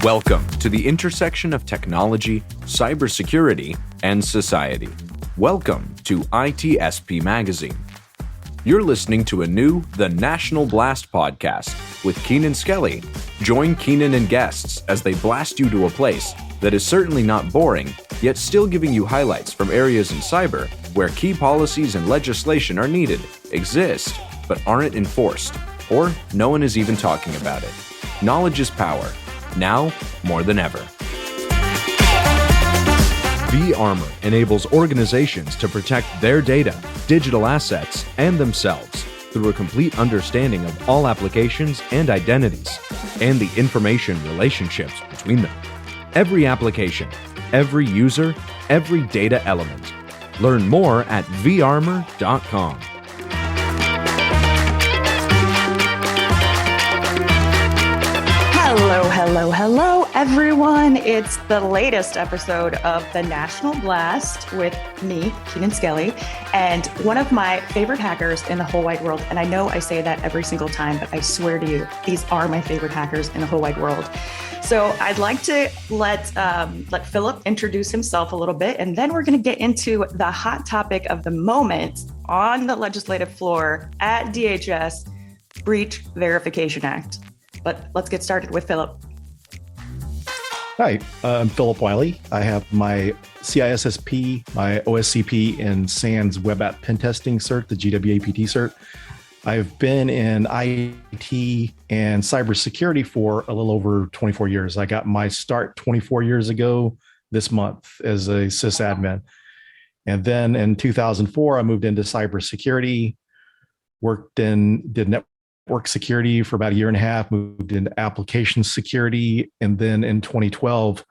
Welcome to the intersection of technology, cybersecurity, and society. Welcome to ITSP Magazine. You're listening to a new The National Blast podcast with Keenan Skelly. Join Keenan and guests as they blast you to a place that is certainly not boring, yet still giving you highlights from areas in cyber where key policies and legislation are needed, exist, but aren't enforced, or no one is even talking about it. Knowledge is power, now more than ever. V-Armor enables organizations to protect their data, digital assets, and themselves through a complete understanding of all applications and identities, and the information relationships between them. Every application, every user, every data element. Learn more at varmor.com. Hello, everyone. It's the latest episode of The National Blast with me, Keenan Skelly, and one of my favorite hackers in the whole wide world. And I know I say that every single time, but I swear to you, these are my favorite hackers in the whole wide world. So I'd like to let Phillip introduce himself a little bit, and then we're going to get into the hot topic of the moment on the legislative floor at DHS, Breach Verification Act. But let's get started with Phillip. Hi, I'm Phillip Wylie. I have my CISSP, my OSCP, and SANS Web App Pen Testing cert, the GWAPT cert. I've been in IT and cybersecurity for a little over 24 years. I got my start 24 years ago this month as a sysadmin. And then in 2004, I moved into cybersecurity, did network security for about a year and a half, moved into application security, and then in 2012,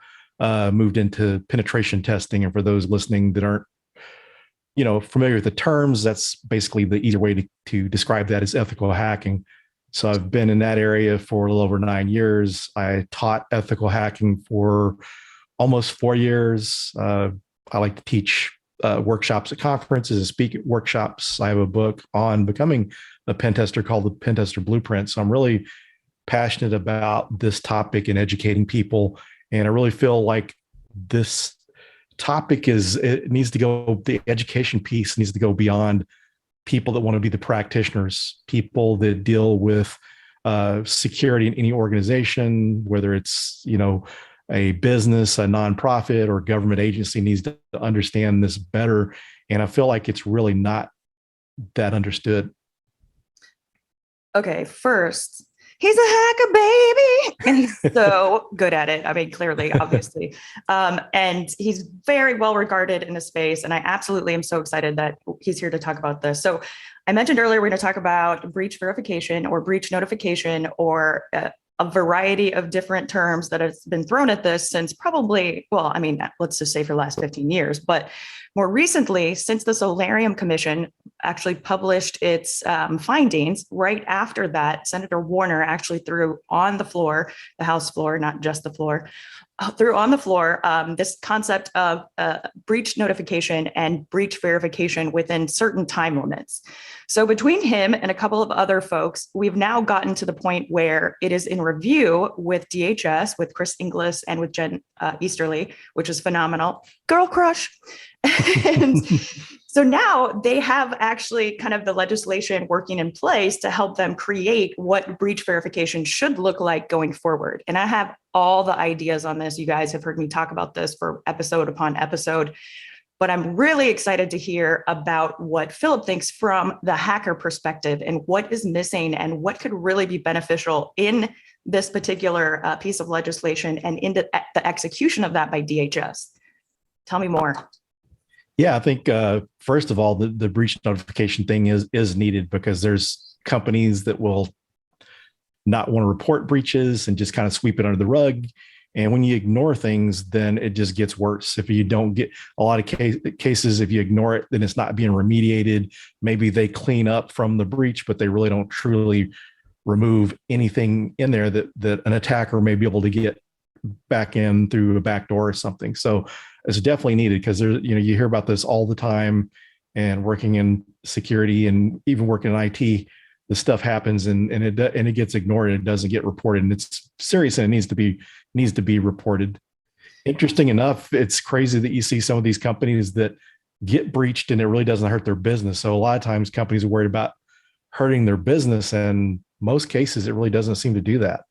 moved into penetration testing. And for those listening that aren't, familiar with the terms, that's basically the easier way to describe that is ethical hacking. So I've been in that area for a little over 9 years. I taught ethical hacking for almost 4 years. I like to teach workshops at conferences and speak at workshops. I have a book on becoming a pen tester called the Pen Tester Blueprint. So I'm really passionate about this topic and educating people. And I really feel like this topic the education piece needs to go beyond people that want to be the practitioners, people that deal with security in any organization, whether it's, a business, a nonprofit, or government agency needs to understand this better. And I feel like it's really not that understood. Okay, first, he's a hacker, baby. And he's so good at it. I mean, clearly, obviously. And he's very well regarded in the space. And I absolutely am so excited that he's here to talk about this. So I mentioned earlier, we're going to talk about breach verification or breach notification, or a variety of different terms that has been thrown at this since probably, let's just say for the last 15 years. But more recently, since the Solarium Commission actually published its findings, right after that, Senator Warner actually threw on the floor, the House floor, not just the floor, threw on the floor this concept of breach notification and breach verification within certain time limits. So between him and a couple of other folks, we've now gotten to the point where it is in review with DHS, with Chris Inglis and with Jen Easterly, which is phenomenal. Girl crush. And so now they have actually kind of the legislation working in place to help them create what breach verification should look like going forward. And I have all the ideas on this. You guys have heard me talk about this for episode upon episode, but I'm really excited to hear about what Phillip thinks from the hacker perspective and what is missing and what could really be beneficial in this particular piece of legislation and in the execution of that by DHS. Tell me more. Yeah, I think first of all, the breach notification thing is needed because there's companies that will not want to report breaches and just kind of sweep it under the rug. And when you ignore things, then it just gets worse. If you don't get a lot of cases, if you ignore it, then it's not being remediated. Maybe they clean up from the breach, but they really don't truly remove anything in there that an attacker may be able to get back in through a back door or something. So it's definitely needed because you hear about this all the time, and working in security and even working in IT, the stuff happens and it gets ignored and it doesn't get reported, and it's serious and it needs to be reported. Interesting enough, it's crazy that you see some of these companies that get breached and it really doesn't hurt their business. So a lot of times companies are worried about hurting their business, and most cases it really doesn't seem to do that.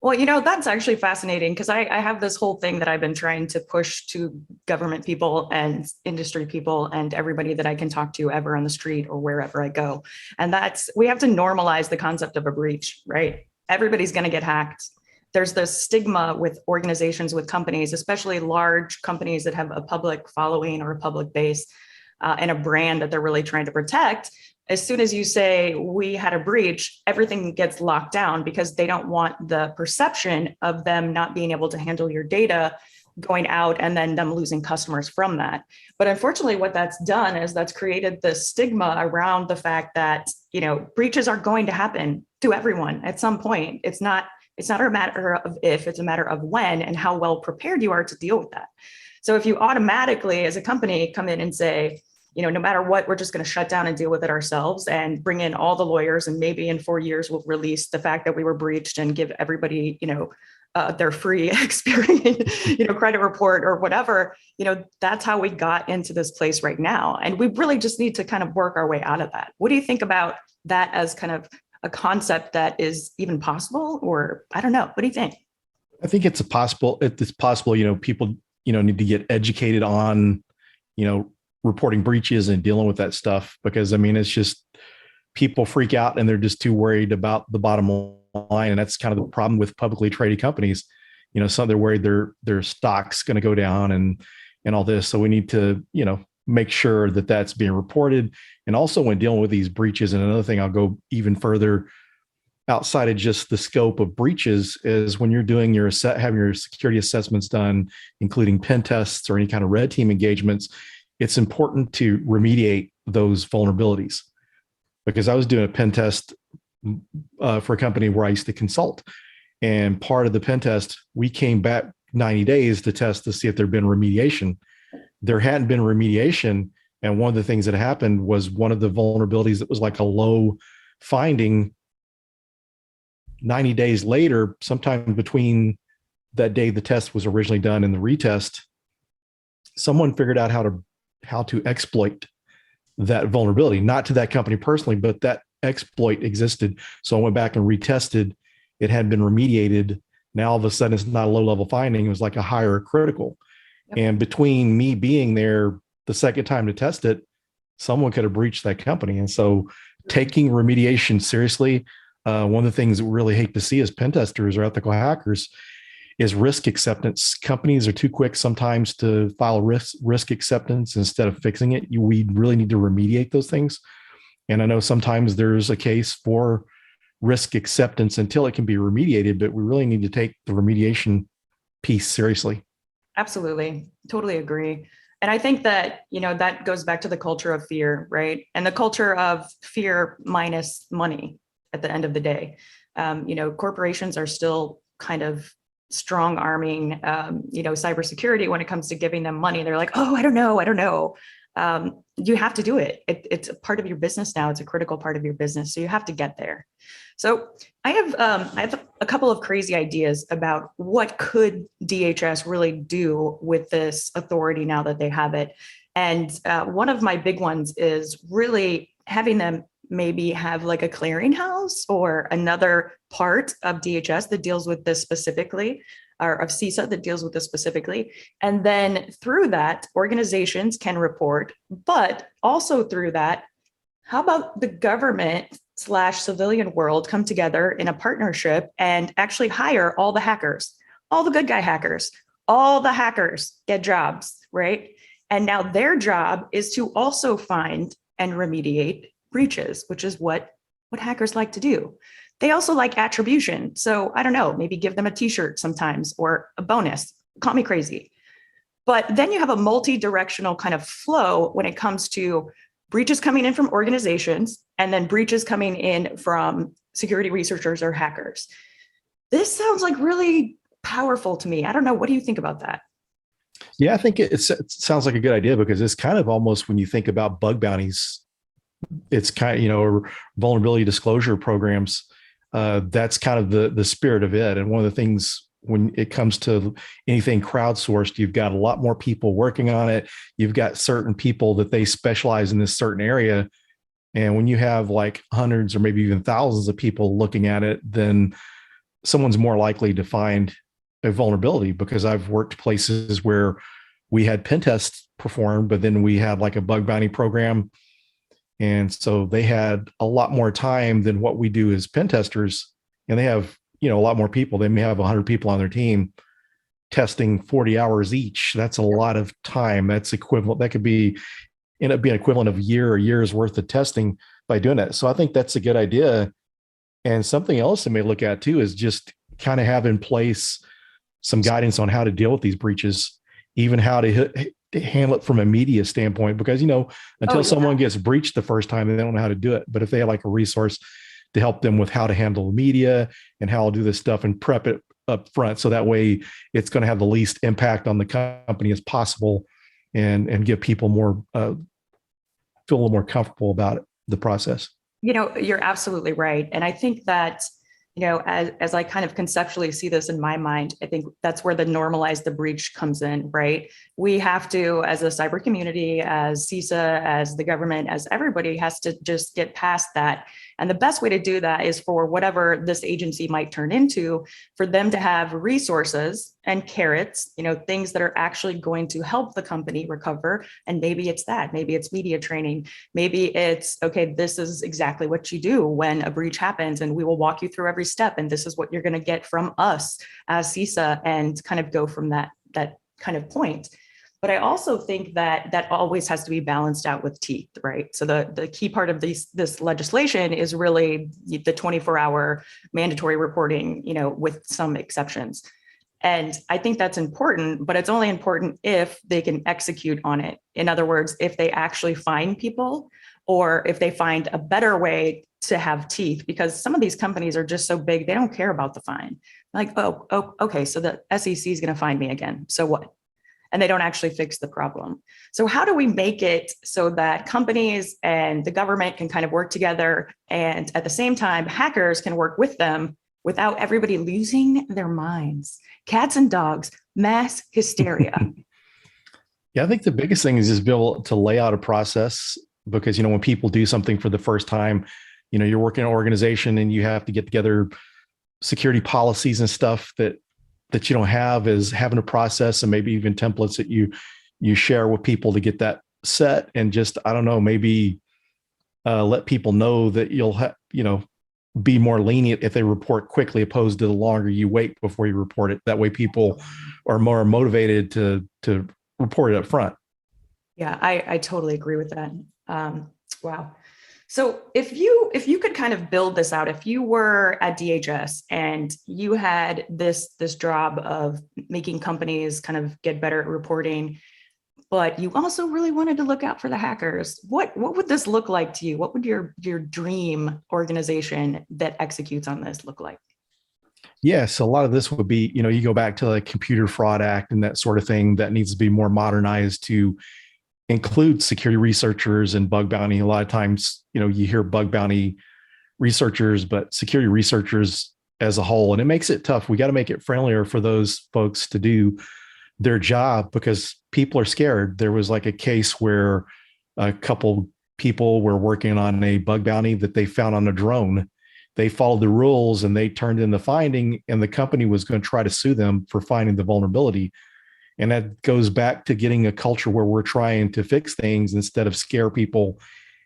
Well, that's actually fascinating because I have this whole thing that I've been trying to push to government people and industry people and everybody that I can talk to ever on the street or wherever I go. And we have to normalize the concept of a breach, right? Everybody's going to get hacked. There's this stigma with organizations, with companies, especially large companies that have a public following or a public base and a brand that they're really trying to protect. As soon as you say we had a breach, everything gets locked down because they don't want the perception of them not being able to handle your data going out and then them losing customers from that. But unfortunately, what that's done is that's created the stigma around the fact that, breaches are going to happen to everyone at some point. It's not a matter of if, it's a matter of when and how well prepared you are to deal with that. So if you automatically, as a company, come in and say, no matter what, we're just going to shut down and deal with it ourselves and bring in all the lawyers, and maybe in 4 years we'll release the fact that we were breached and give everybody, their free Experian, credit report or whatever. That's how we got into this place right now. And we really just need to kind of work our way out of that. What do you think about that as kind of a concept that is even possible? Or I don't know. What do you think? I think it's possible. People, need to get educated on, reporting breaches and dealing with that stuff, because it's just people freak out and they're just too worried about the bottom line. And that's kind of the problem with publicly traded companies. Some they're worried their stock's going to go down and all this. So we need to, make sure that that's being reported. And also when dealing with these breaches, and another thing I'll go even further outside of just the scope of breaches, is when you're doing having your security assessments done, including pen tests or any kind of red team engagements, it's important to remediate those vulnerabilities. Because I was doing a pen test for a company where I used to consult, and part of the pen test, we came back 90 days to test to see if there'd been remediation. There hadn't been remediation, and one of the things that happened was one of the vulnerabilities that was like a low finding. 90 days later, sometime between that day the test was originally done and the retest, someone figured out how to exploit that vulnerability, not to that company personally, but that exploit existed. So I went back and retested. It had been remediated. Now all of a sudden it's not a low level finding. It was like a higher critical. Yep. And between me being there the second time to test it, someone could have breached that company. And so taking remediation seriously, one of the things that we really hate to see as pen testers or ethical hackers is risk acceptance. Companies are too quick sometimes to file risk acceptance instead of fixing it. We really need to remediate those things. And I know sometimes there's a case for risk acceptance until it can be remediated, but we really need to take the remediation piece seriously. Absolutely. Totally agree. And I think that, that goes back to the culture of fear, right? And the culture of fear minus money at the end of the day. Corporations are still kind of strong arming, cybersecurity when it comes to giving them money. They're like, oh, I don't know. You have to do it. It's a part of your business now. It's a critical part of your business. So you have to get there. So I have a couple of crazy ideas about what could DHS really do with this authority now that they have it. And one of my big ones is really having them maybe have like a clearinghouse or another part of DHS that deals with this specifically, or of CISA that deals with this specifically. And then through that, organizations can report, but also through that, how about the government/civilian world come together in a partnership and actually hire all the hackers, all the good guy hackers, all the hackers get jobs, right? And now their job is to also find and remediate breaches, which is what hackers like to do. They also like attribution. So I don't know, maybe give them a t-shirt sometimes or a bonus, call me crazy. But then you have a multi-directional kind of flow when it comes to breaches coming in from organizations and then breaches coming in from security researchers or hackers. This sounds like really powerful to me. I don't know. What do you think about that? Yeah, I think it sounds like a good idea, because it's kind of almost when you think about bug bounties, it's kind of, vulnerability disclosure programs. That's kind of the spirit of it. And one of the things when it comes to anything crowdsourced, you've got a lot more people working on it. You've got certain people that they specialize in this certain area. And when you have like hundreds or maybe even thousands of people looking at it, then someone's more likely to find a vulnerability, because I've worked places where we had pen tests performed, but then we had like a bug bounty program. And so they had a lot more time than what we do as pen testers. And they have, a lot more people. They may have 100 people on their team testing 40 hours each. That's a lot of time. That's equivalent. That could end up being equivalent of a year or years worth of testing by doing that. So I think that's a good idea. And something else they may look at too is just kind of have in place some guidance on how to deal with these breaches, even how to handle it from a media standpoint, because, until someone gets breached the first time, they don't know how to do it. But if they have like a resource to help them with how to handle media and how to do this stuff and prep it up front, so that way it's going to have the least impact on the company as possible, and give people more, feel a little more comfortable about it, the process. You're absolutely right. And I think that, as I kind of conceptually see this in my mind, I think that's where the normalize the breach comes in, right? We have to, as a cyber community, as CISA, as the government, as everybody, has to just get past that. And the best way to do that is for whatever this agency might turn into, for them to have resources and carrots, things that are actually going to help the company recover. And maybe it's that, maybe it's media training, maybe it's, okay, this is exactly what you do when a breach happens, and we will walk you through every step. And this is what you're going to get from us as CISA, and kind of go from that kind of point. But I also think that always has to be balanced out with teeth, right? So the key part of this legislation is really the 24-hour mandatory reporting, with some exceptions. And I think that's important, but it's only important if they can execute on it. In other words, if they actually find people, or if they find a better way to have teeth, because some of these companies are just so big, they don't care about the fine. Like, oh, okay, so the SEC is going to find me again. So what? And they don't actually fix the problem. So how do we make it so that companies and the government can kind of work together, and at the same time, hackers can work with them without everybody losing their minds? Cats and dogs, mass hysteria. Yeah, I think the biggest thing is just be able to lay out a process, because, when people do something for the first time, you're working in an organization and you have to get together security policies and stuff that you don't have, is having a process and maybe even templates that you share with people to get that set. And just, I don't know, maybe let people know that you'll be more lenient if they report quickly, opposed to the longer you wait before you report it. That way people are more motivated to report it up front. Yeah, I totally agree with that. Wow. So if you could kind of build this out, if you were at DHS and you had this job of making companies kind of get better at reporting, but you also really wanted to look out for the hackers, what would this look like to you? What would your dream organization that executes on this look like? Yes, a lot of this would be, you go back to the Computer Fraud Act and that sort of thing that needs to be more modernized to include security researchers and bug bounty. A lot of times, you hear bug bounty researchers, but security researchers as a whole, and it makes it tough. We got to make it friendlier for those folks to do their job, because people are scared. There was like a case where a couple people were working on a bug bounty that they found on a drone. They followed the rules and they turned in the finding, and the company was going to try to sue them for finding the vulnerability. And that goes back to getting a culture where we're trying to fix things instead of scare people.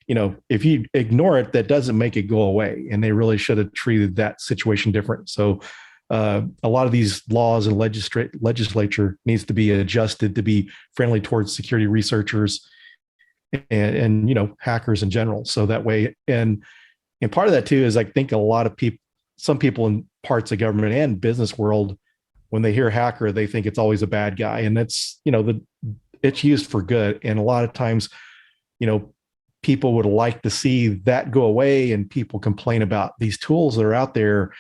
If you ignore it, that doesn't make it go away. And they really should have treated that situation different. So a lot of these laws and legislature needs to be adjusted to be friendly towards security researchers and hackers in general. So that way, and part of that too is I think a lot of people, some people in parts of government and business world, when they hear hacker, they think it's always a bad guy, and that's, it's used for good. And a lot of times, people would like to see that go away, and people complain about these tools that are out there.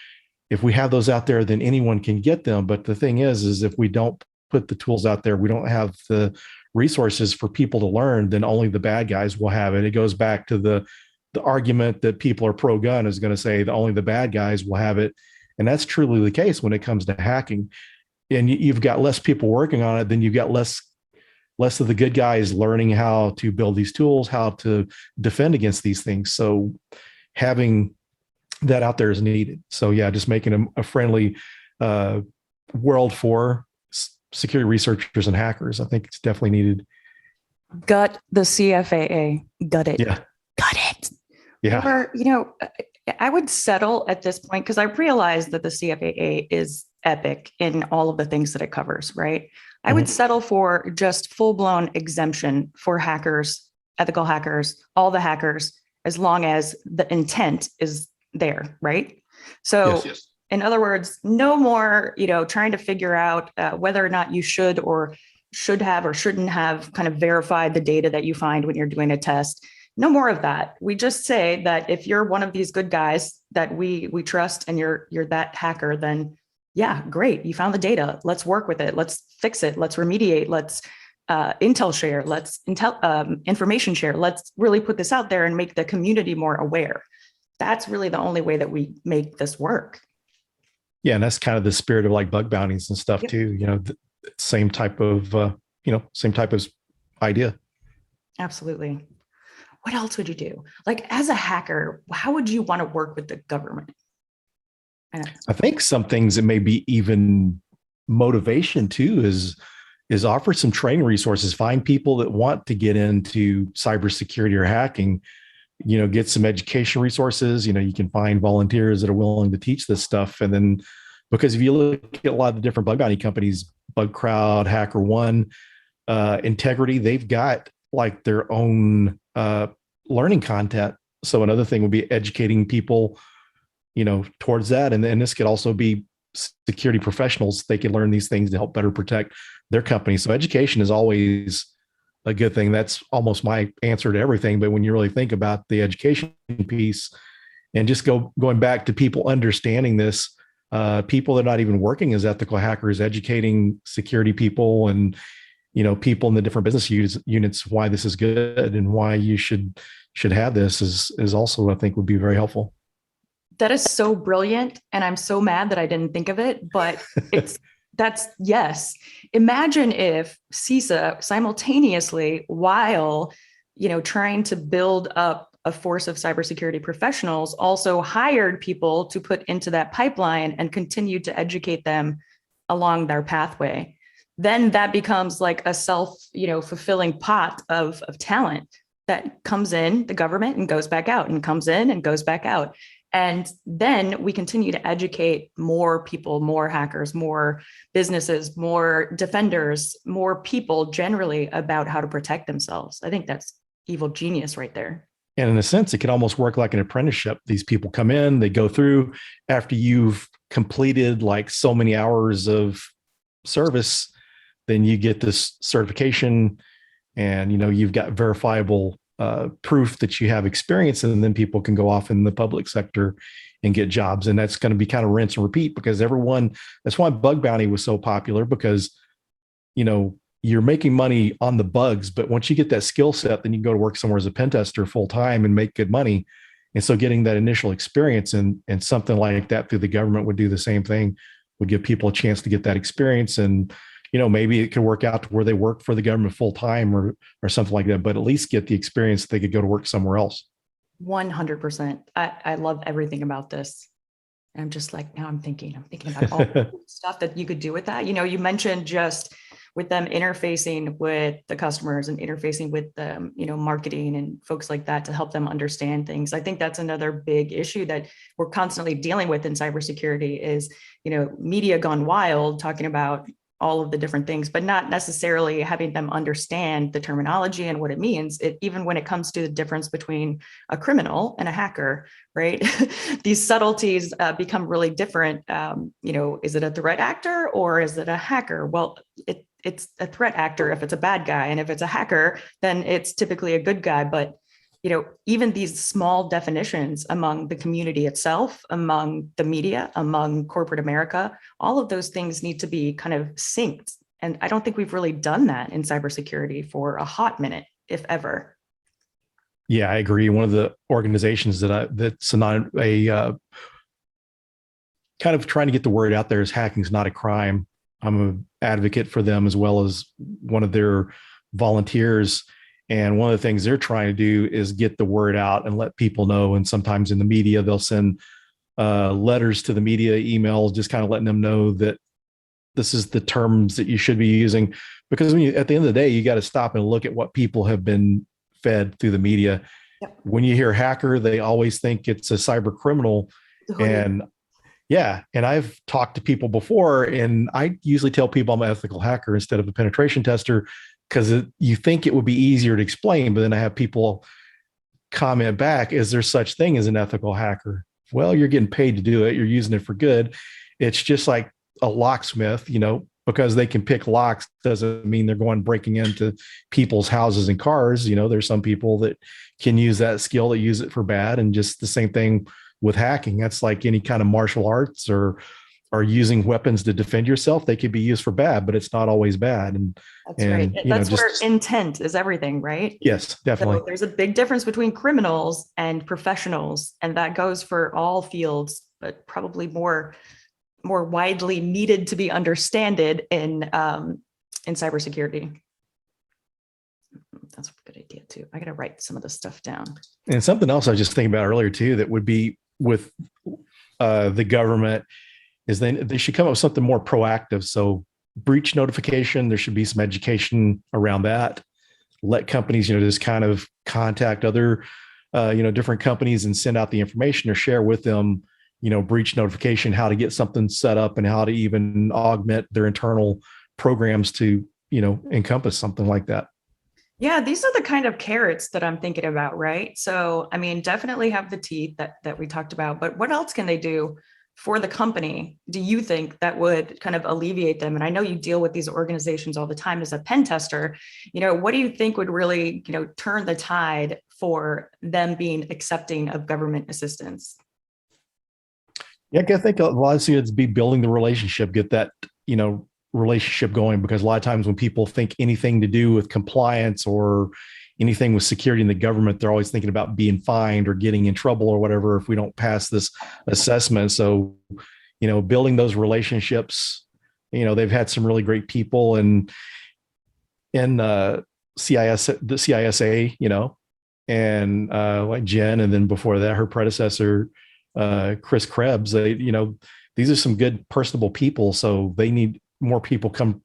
If we have those out there, then anyone can get them. But the thing is if we don't put the tools out there, we don't have the resources for people to learn, then only the bad guys will have it. It goes back to the argument that people are pro-gun is going to say that only the bad guys will have it. And that's truly the case when it comes to hacking. And you've got less people working on it, then you've got less of the good guys learning how to build these tools, how to defend against these things. So having that out there is needed. So yeah, just making a friendly world for security researchers and hackers, I think it's definitely needed. Gut the CFAA. Gut it. Yeah. Gut it. Yeah. Or, I would settle at this point because I realize that the CFAA is epic in all of the things that it covers, right? I would settle for just full-blown exemption for hackers, ethical hackers, all the hackers, as long as the intent is there, right? So Yes. in other words, no more, trying to figure out whether or not you should have or shouldn't have kind of verified the data that you find when you're doing a test. No more of that. We just say that if you're one of these good guys that we trust and you're that hacker, then yeah, great. You found the data. Let's work with it. Let's fix it. Let's remediate. Let's intel share. Let's information share. Let's really put this out there and make the community more aware. That's really the only way that we make this work. Yeah, and that's kind of the spirit of like bug bounties and stuff too. Same type of idea. Absolutely. What else would you do? Like as a hacker, how would you want to work with the government? I think some things that may be even motivation too is offer some training resources, find people that want to get into cybersecurity or hacking, get some education resources. You can find volunteers that are willing to teach this stuff. And then, because if you look at a lot of the different bug bounty companies, BugCrowd, HackerOne, Integrity, they've got like their own learning content. So another thing would be educating people, towards that. And then this could also be security professionals. They can learn these things to help better protect their company. So education is always a good thing. That's almost my answer to everything. But when you really think about the education piece and just going back to people understanding this, people that are not even working as ethical hackers, educating security people and, people in the different business units, why this is good and why you should have this is also, I think, would be very helpful. That is so brilliant. And I'm so mad that I didn't think of it, but yes. Imagine if CISA simultaneously, while, trying to build up a force of cybersecurity professionals, also hired people to put into that pipeline and continued to educate them along their pathway. Then that becomes like a fulfilling pot of talent that comes in the government and goes back out and comes in and goes back out. And then we continue to educate more people, more hackers, more businesses, more defenders, more people generally about how to protect themselves. I think that's evil genius right there. And in a sense, it can almost work like an apprenticeship. These people come in, they go through after you've completed like so many hours of service, then you get this certification and, you've got verifiable proof that you have experience, and then people can go off in the public sector and get jobs. And that's going to be kind of rinse and repeat because that's why bug bounty was so popular, because, you're making money on the bugs, but once you get that skill set, then you can go to work somewhere as a pen tester full time and make good money. And so getting that initial experience and something like that through the government would do the same thing, would give people a chance to get that experience. And maybe it could work out to where they work for the government full time or something like that, but at least get the experience that they could go to work somewhere else. 100%. I love everything about this. And I'm just like, now I'm thinking about all the stuff that you could do with that. You mentioned just with them interfacing with the customers and interfacing with the, marketing and folks like that to help them understand things. I think that's another big issue that we're constantly dealing with in cybersecurity is, media gone wild, talking about all of the different things, but not necessarily having them understand the terminology and what it means. Even when it comes to the difference between a criminal and a hacker, right? These subtleties become really different. Is it a threat actor or is it a hacker? Well, it's a threat actor if it's a bad guy. And if it's a hacker, then it's typically a good guy. But even these small definitions among the community itself, among the media, among corporate America, all of those things need to be kind of synced And I don't think we've really done that in cybersecurity for a hot minute, if ever. Yeah, I agree. One of the organizations that's not a kind of trying to get the word out there is hacking is not a crime. I'm an advocate for them as well as one of their volunteers. And one of the things they're trying to do is get the word out and let people know. And sometimes in the media, they'll send letters to the media, emails, just kind of letting them know that this is the terms that you should be using. Because at the end of the day, you got to stop and look at what people have been fed through the media. Yep. When you hear hacker, they always think it's a cyber criminal. And yeah, and I've talked to people before, and I usually tell people I'm an ethical hacker instead of a penetration tester, because you think it would be easier to explain, but then I have people comment back, is there such thing as an ethical hacker? Well, you're getting paid to do it. You're using it for good. It's just like a locksmith, because they can pick locks doesn't mean they're going breaking into people's houses and cars. There's some people that can use that skill, that use it for bad. And just the same thing with hacking. That's like any kind of martial arts or using weapons to defend yourself. They could be used for bad, but it's not always bad. And that's right. That's where intent is everything, right? Yes, definitely. So there's a big difference between criminals and professionals, and that goes for all fields, but probably more widely needed to be understood in cybersecurity. That's a good idea too. I got to write some of this stuff down. And something else I was just thinking about earlier too, that would be with the government, is they should come up with something more proactive. So breach notification, there should be some education around that. Let companies, just kind of contact other, different companies and send out the information or share with them, breach notification, how to get something set up and how to even augment their internal programs to, encompass something like that. Yeah, these are the kind of carrots that I'm thinking about, right? So, I mean, definitely have the teeth that we talked about, but what else can they do for the company, do you think, that would kind of alleviate them? And I know you deal with these organizations all the time as a pen tester. What do you think would really, turn the tide for them being accepting of government assistance? Yeah, I think a lot of it's be building the relationship, get that, relationship going, because a lot of times when people think anything to do with compliance or anything with security in the government, they're always thinking about being fined or getting in trouble or whatever if we don't pass this assessment. So, building those relationships, they've had some really great people in the CISA, and like Jen, and then before that, her predecessor, Chris Krebs. These are some good personable people. So they need more people come,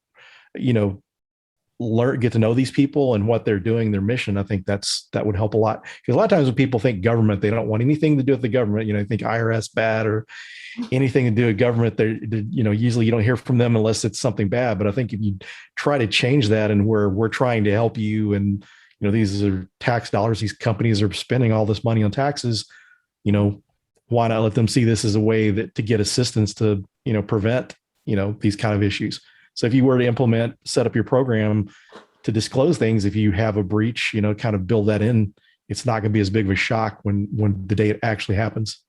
get to know these people and what they're doing, their mission. I think that would help a lot, because a lot of times when people think government, they don't want anything to do with the government. They think IRS bad or anything to do with government. They're usually you don't hear from them unless it's something bad. But I think if you try to change that, and we're trying to help you, and these are tax dollars, these companies are spending all this money on taxes, why not let them see this as a way to get assistance to prevent these kind of issues. So if you were to set up your program to disclose things, if you have a breach, kind of build that in, it's not going to be as big of a shock when the day it actually happens.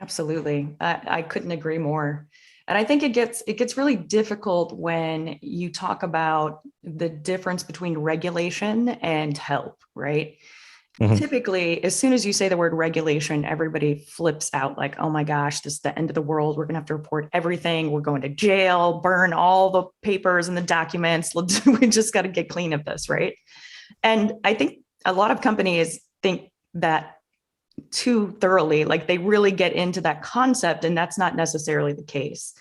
Absolutely. I couldn't agree more. And I think it gets really difficult when you talk about the difference between regulation and help, right? Mm-hmm. Typically, as soon as you say the word regulation, everybody flips out like, oh my gosh, this is the end of the world. We're going to have to report everything. We're going to jail, burn all the papers and the documents. We just got to get clean of this, right? And I think a lot of companies think that too thoroughly, like they really get into that concept, and that's not necessarily the case.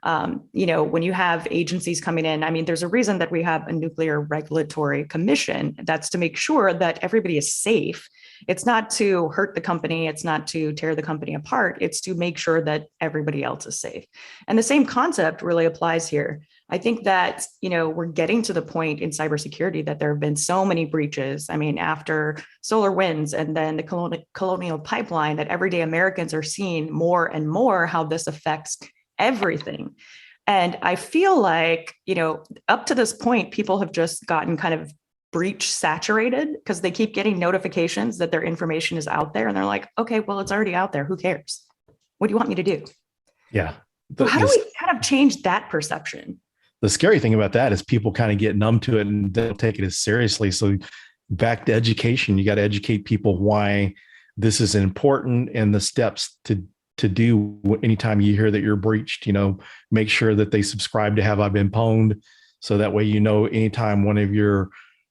When you have agencies coming in, I mean, there's a reason that we have a nuclear regulatory commission. That's to make sure that everybody is safe. It's not to hurt the company. It's not to tear the company apart. It's to make sure that everybody else is safe. And the same concept really applies here. I think that, we're getting to the point in cybersecurity that there have been so many breaches. I mean, after SolarWinds and then the Colonial Pipeline, that everyday Americans are seeing more and more how this affects everything. And I feel like, up to this point, people have just gotten kind of breach saturated because they keep getting notifications that their information is out there. And they're like, okay, well, it's already out there. Who cares? What do you want me to do? Yeah. So how do we kind of change that perception? the scary thing about that is people kind of get numb to it and don't take it as seriously. So back to education, you got to educate people why this is important and the steps to do anytime you hear that you're breached. Make sure that they subscribe to Have I Been Pwned, so that way anytime one of your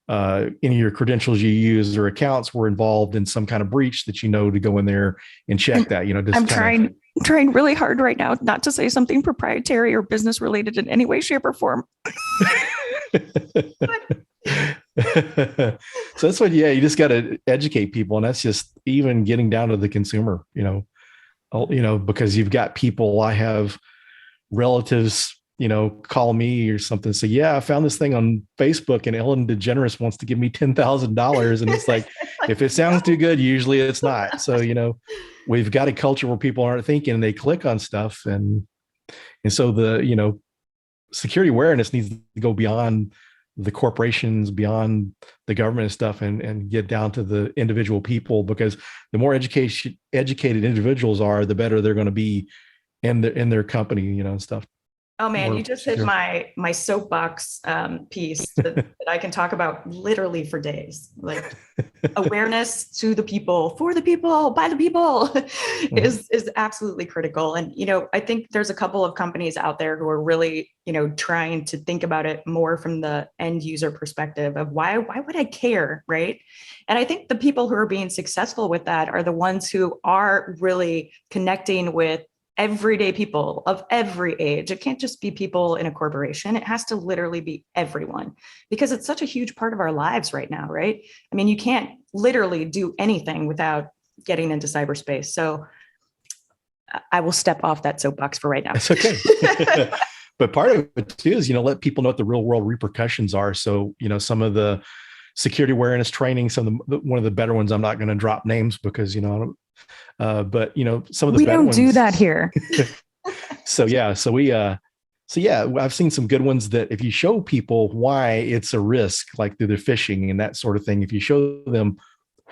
any of your credentials you use or accounts were involved in some kind of breach, that to go in there and check that. I'm trying really hard right now not to say something proprietary or business related in any way, shape, or form. So that's what, you just got to educate people. And that's just even getting down to the consumer, because you've got people, I have relatives, call me or something, say, yeah, I found this thing on Facebook and Ellen DeGeneres wants to give me $10,000. And it's like, if it sounds too good, usually it's not. So, we've got a culture where people aren't thinking and they click on stuff. And so the, security awareness needs to go beyond the corporations, beyond the government and stuff, and get down to the individual people, because the more educated individuals are, the better they're going to be in their company, and stuff. Oh man, you just hit my soapbox piece that I can talk about literally for days. Like awareness to the people, for the people, by the people is absolutely critical. And, I think there's a couple of companies out there who are really, trying to think about it more from the end user perspective of why would I care, right? And I think the people who are being successful with that are the ones who are really connecting with everyday people of every age. It can't just be people in a corporation. It has to literally be everyone, because it's such a huge part of our lives right now, right? I mean, you can't literally do anything without getting into cyberspace. So I will step off that soapbox for right now. That's okay. But part of it too is, let people know what the real world repercussions are. So, some of the security awareness training, one of the better ones, I'm not going to drop names because, but some of the we better don't ones, do that here. I've seen some good ones that if you show people why it's a risk, like through their phishing and that sort of thing, if you show them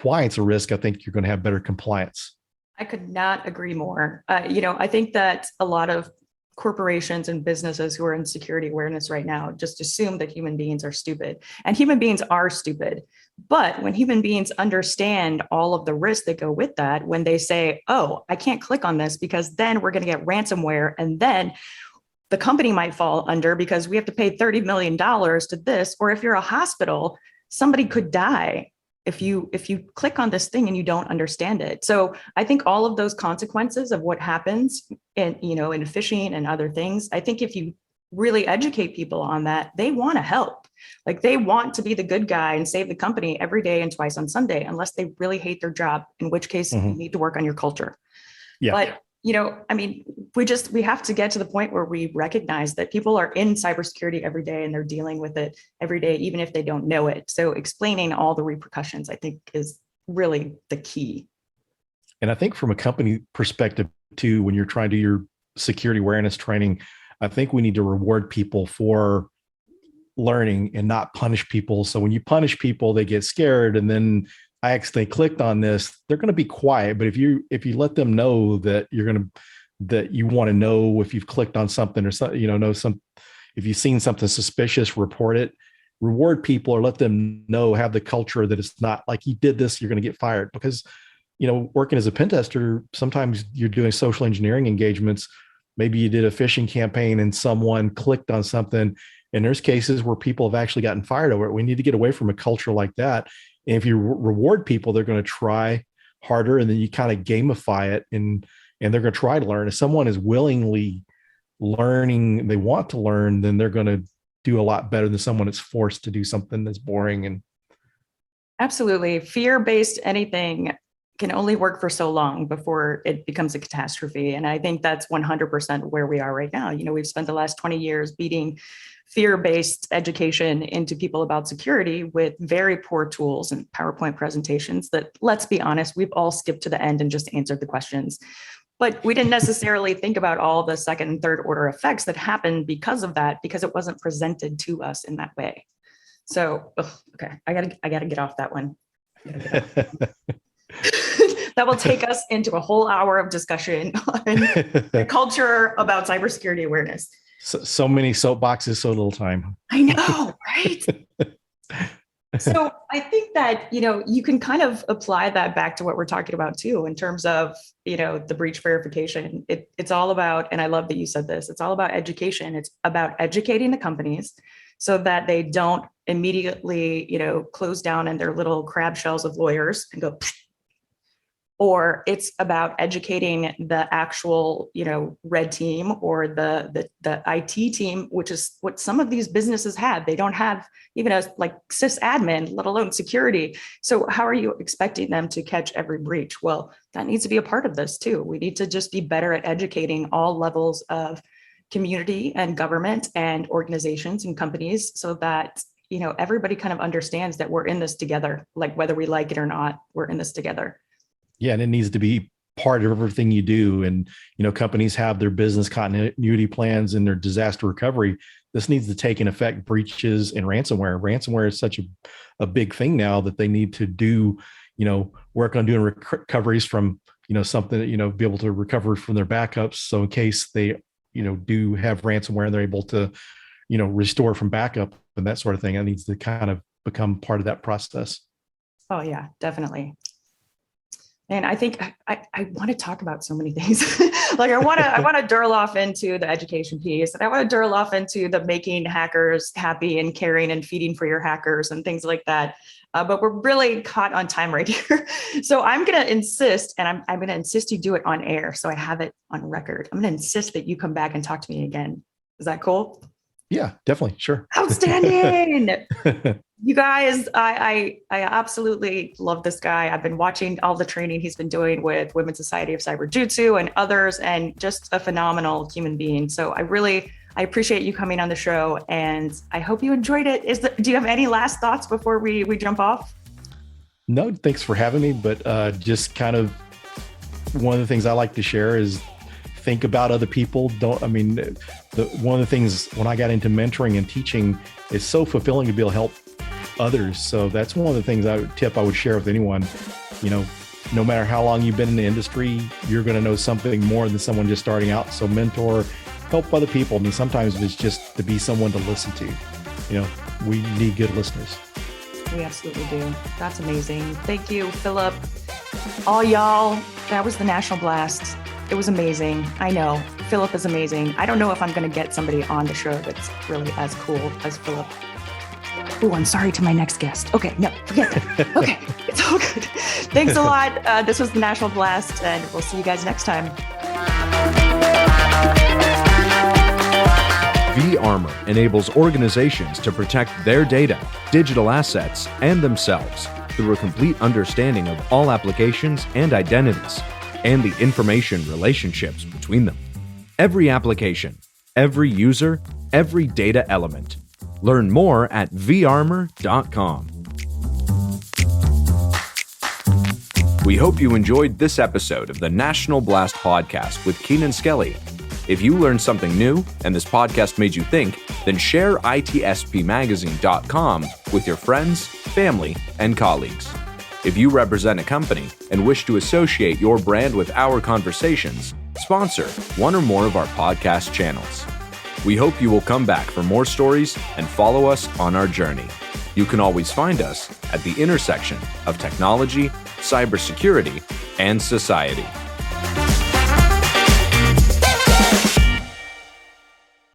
why it's a risk, I think you're going to have better compliance. I could not agree more. I think that a lot of corporations and businesses who are in security awareness right now just assume that human beings are stupid, and human beings are stupid. But when human beings understand all of the risks that go with that, when they say, oh, I can't click on this because then we're going to get ransomware, and then the company might fall under because we have to pay $30 million to this, or if you're a hospital, somebody could die if you click on this thing and you don't understand it. So I think all of those consequences of what happens in phishing and other things, I think if you really educate people on that, they want to help. Like they want to be the good guy and save the company every day and twice on Sunday, unless they really hate their job, in which case you need to work on your culture. Yeah. But we have to get to the point where we recognize that people are in cybersecurity every day and they're dealing with it every day, even if they don't know it. So explaining all the repercussions, I think, is really the key. And I think from a company perspective too, when you're trying to do your security awareness training, I think we need to reward people for learning and not punish people. So when you punish people, they get scared, and then I accidentally clicked on this, they're going to be quiet. But if you let them know that that you want to know if you've clicked on something or something, if you've seen something suspicious, report it, reward people, or let them know, have the culture that it's not like you did this, you're going to get fired. Because, working as a pen tester, sometimes you're doing social engineering engagements. Maybe you did a phishing campaign and someone clicked on something. And there's cases where people have actually gotten fired over it. We need to get away from a culture like that. And if you reward people, they're going to try harder, and then you kind of gamify it, and they're going to try to learn. If someone is willingly learning, they want to learn, then they're going to do a lot better than someone that's forced to do something that's boring. And absolutely, fear-based anything can only work for so long before it becomes a catastrophe. And I think that's 100% where we are right now. We've spent the last 20 years beating fear-based education into people about security with very poor tools and PowerPoint presentations that, let's be honest, we've all skipped to the end and just answered the questions. But we didn't necessarily think about all the second and third order effects that happen because of that, because it wasn't presented to us in that way. So, okay, I gotta get off that one. That will take us into a whole hour of discussion on the culture about cybersecurity awareness. So many soapboxes, so little time. I know, right? So I think that, you can kind of apply that back to what we're talking about too, in terms of, the breach verification. It's all about, and I love that you said this, it's all about education. It's about educating the companies so that they don't immediately, close down in their little crab shells of lawyers and go, pfft. Or it's about educating the actual, red team or the IT team, which is what some of these businesses have. They don't have even a like sysadmin, let alone security. So how are you expecting them to catch every breach? Well, that needs to be a part of this too. We need to just be better at educating all levels of community and government and organizations and companies so that, everybody kind of understands that we're in this together, like whether we like it or not, we're in this together. Yeah, and it needs to be part of everything you do. And, companies have their business continuity plans and their disaster recovery. This needs to take in effect breaches and ransomware. Ransomware is such a big thing now that they need to do, work on doing recoveries from, something that, be able to recover from their backups. So in case they, do have ransomware and they're able to, restore from backup and that sort of thing, that needs to kind of become part of that process. Oh yeah, definitely. And I think I want to talk about so many things. Like I want to dirl off into the education piece, and I want to dirl off into the making hackers happy and caring and feeding for your hackers and things like that. But we're really caught on time right here. So I'm going to insist, and I'm going to insist you do it on air. So I have it on record. I'm going to insist that you come back and talk to me again. Is that cool? Yeah, definitely. Sure. Outstanding. You guys, I absolutely love this guy. I've been watching all the training he's been doing with Women's Society of Cyber Jutsu and others, and just a phenomenal human being. So I appreciate you coming on the show, and I hope you enjoyed it. Do you have any last thoughts before we jump off? No, thanks for having me. But just kind of one of the things I like to share is think about other people. One of the things when I got into mentoring and teaching, it's so fulfilling to be able to help others. So that's one of the things I would share with anyone. No matter how long you've been in the industry, you're going to know something more than someone just starting out. So mentor, help other people. I mean, sometimes it's just to be someone to listen to. We need good listeners. We absolutely do. That's amazing. Thank you, Phillip. All y'all, that was the National Blast. It was amazing. I know. Phillip is amazing. I don't know if I'm going to get somebody on the show that's really as cool as Phillip. Oh, I'm sorry to my next guest. Okay, no, forget that. Okay, it's all good. Thanks a lot. This was the National Blast, and we'll see you guys next time. V-Armor enables organizations to protect their data, digital assets, and themselves through a complete understanding of all applications and identities, and the information relationships between them. Every application, every user, every data element. Learn more at varmor.com. We hope you enjoyed this episode of the National Blast podcast with Keenan Skelly. If you learned something new and this podcast made you think, then share itspmagazine.com with your friends, family, and colleagues. If you represent a company and wish to associate your brand with our conversations, sponsor one or more of our podcast channels. We hope you will come back for more stories and follow us on our journey. You can always find us at the intersection of technology, cybersecurity, and society.